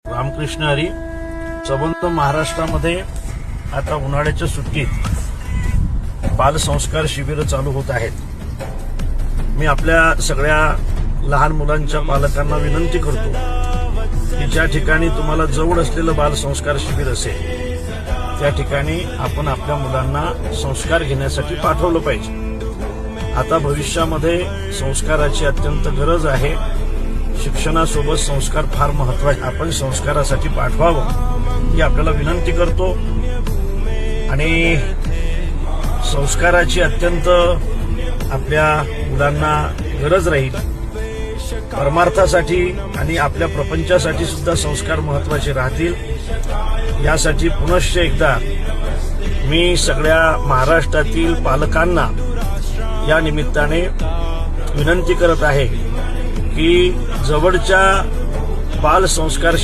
रामकृष्ण हरी. संबंध महाराष्ट्रामध्ये आता उन्हाळ्याच्या सुट्टीत बालसंस्कार शिबिर चालू होत आहेत. मी आपल्या सगळ्या लहान मुलांच्या पालकांना विनंती करतो की ज्या ठिकाणी तुम्हाला जवळ असलेलं बालसंस्कार शिबिर असेल त्या ठिकाणी आपण आपल्या मुलांना संस्कार घेण्यासाठी पाठवलं पाहिजे. आता भविष्यामध्ये संस्काराची अत्यंत गरज आहे. शिक्षणासोबत संस्कार फार महत्वाचे. आपण संस्कारासाठी पाठवावं ही आपल्याला विनंती करतो. आणि संस्काराची अत्यंत आपल्या मुलांना गरज राहील. परमार्थासाठी आणि आपल्या प्रपंचासाठी सुद्धा संस्कार महत्वाचे राहतील. यासाठी पुनश्च एकदा मी सगळ्या महाराष्ट्रातील पालकांना या निमित्ताने विनंती करत आहे की जवळच्या बालसंस्कार